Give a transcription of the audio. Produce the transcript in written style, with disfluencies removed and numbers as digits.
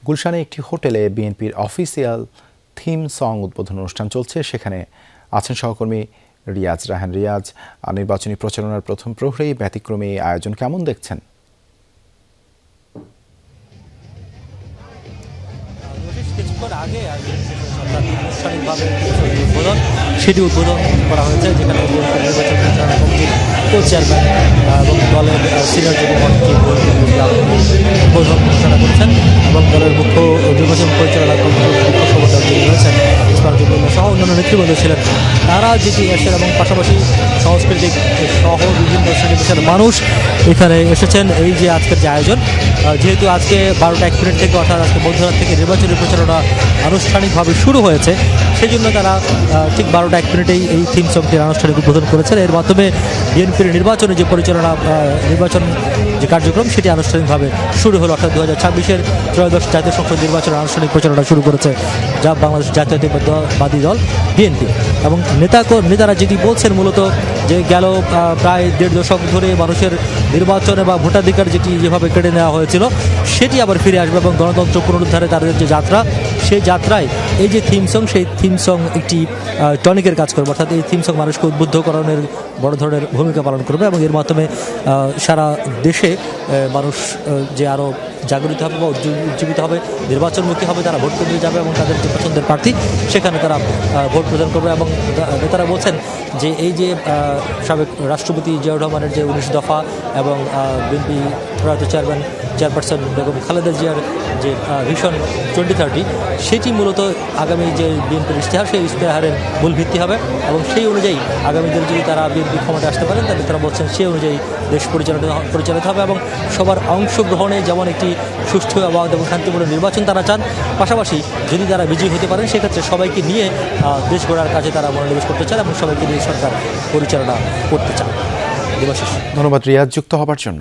গুলশানে একটি হোটেলে বিএনপির অফিসিয়াল থিম সং উদ্বোধন অনুষ্ঠান চলছে। সেখানে আছেন সহকর্মী রিয়াজ রাহান। রিয়াজ, নির্বাচনী প্রচারণার প্রথম প্রহরেই ব্যতিক্রমী আয়োজন কেমন দেখছেন? কিছুক্ষণ আগে আনুষ্ঠানিকভাবে সেটি উদ্বোধন করা হয়েছে, যেখানে নির্বাচন পরিচালনা কমিটির কো চেয়ারম্যান এবং দলের সিনিয়র যুব মহাসচিব উদ্বোধন ঘোষণা করেছেন এবং দলের মুখ্য নির্বাচন পরিচালনা কমিটির মুখ্য সমন্বয়ক যিনি রয়েছেন সহ অন্যান্য নেতৃবৃন্দ ছিলেন। তারা যেটি এসেছেন এবং পাশাপাশি সাংস্কৃতিক সহ বিভিন্ন শ্রেণী পেশার মানুষ এখানে এসেছেন। এই যে আজকের যে আয়োজন, যেহেতু আজকে 12টা 1 মিনিট থেকে অর্থাৎ আজকে মধ্যরাত থেকে নির্বাচনী প্রচারণা আনুষ্ঠানিকভাবে শুরু হয়েছে, সেই জন্য তারা ঠিক 12টা 1 মিনিটেই এই থিম সংটির আনুষ্ঠানিক উদ্বোধন করেছেন। এর মাধ্যমে বিএনপির নির্বাচনে যে পরিচালনা নির্বাচন যে কার্যক্রম সেটি আনুষ্ঠানিকভাবে শুরু হলো। অর্থাৎ 2026-এর ত্রয়োদশ জাতীয় সংসদ নির্বাচনের আনুষ্ঠানিক প্রচারণা শুরু করেছে যা বাংলাদেশ জাতীয়তাবাদী দল বিএনপি। এবং নেতারা যেটি বলছেন মূলত যে গেল প্রায় 1.5 দশক ধরে মানুষের নির্বাচনে বা ভোটাধিকার যেভাবে কেড়ে নেওয়া হয়েছিল সেটি আবার ফিরে আসবে এবং গণতন্ত্র পুনরুদ্ধারে তাদের যে যাত্রা, সেই যাত্রায় এই যে থিম সং, সেই থিম সং একটি টনিকের কাজ করবে। অর্থাৎ এই থিম সং মানুষকে উদ্বুদ্ধকরণের বড় ধরনের ভূমিকা পালন করবে এবং এর মাধ্যমে সারা দেশে মানুষ যে আরও জাগরিত হবে বা উজ্জীবিত হবে, নির্বাচনমুখী হবে, তারা ভোট কেন্দ্রে যাবে এবং তাদের যে পছন্দের প্রার্থী সেখানে তারা ভোট প্রদান করবে। এবং নেতারা বলছেন যে এই যে সাবেক রাষ্ট্রপতি জিয়াউর রহমানের যে 19 দফা এবং বিএনপি প্রয়াত চেয়ারপারসন বেগম খালেদা জিয়ার যে ভিশন 2030, সেটি মূলত আগামী যে বিএনপির ইশতেহার, সেই ইশতেহারের মূল ভিত্তি হবে এবং সেই অনুযায়ী আগামী দিনে যদি তারা বিএনপি ক্ষমতায় আসতে পারেন তাহলে তারা বলছেন সেই অনুযায়ী দেশ পরিচালিত হবে এবং সবার অংশগ্রহণে যেমন একটি সুষ্ঠু অবাধ এবং শান্তিপূর্ণ নির্বাচন তারা চান, পাশাপাশি যদি তারা বিজয়ী হতে পারেন সেক্ষেত্রে সবাইকে নিয়ে দেশ গড়ার কাজে তারা মনোনিবেশ করতে চান এবং সবাইকে নিয়ে সরকার পরিচালনা করতে চান। ধন্যবাদ রিয়াজ যুক্ত হবার জন্য।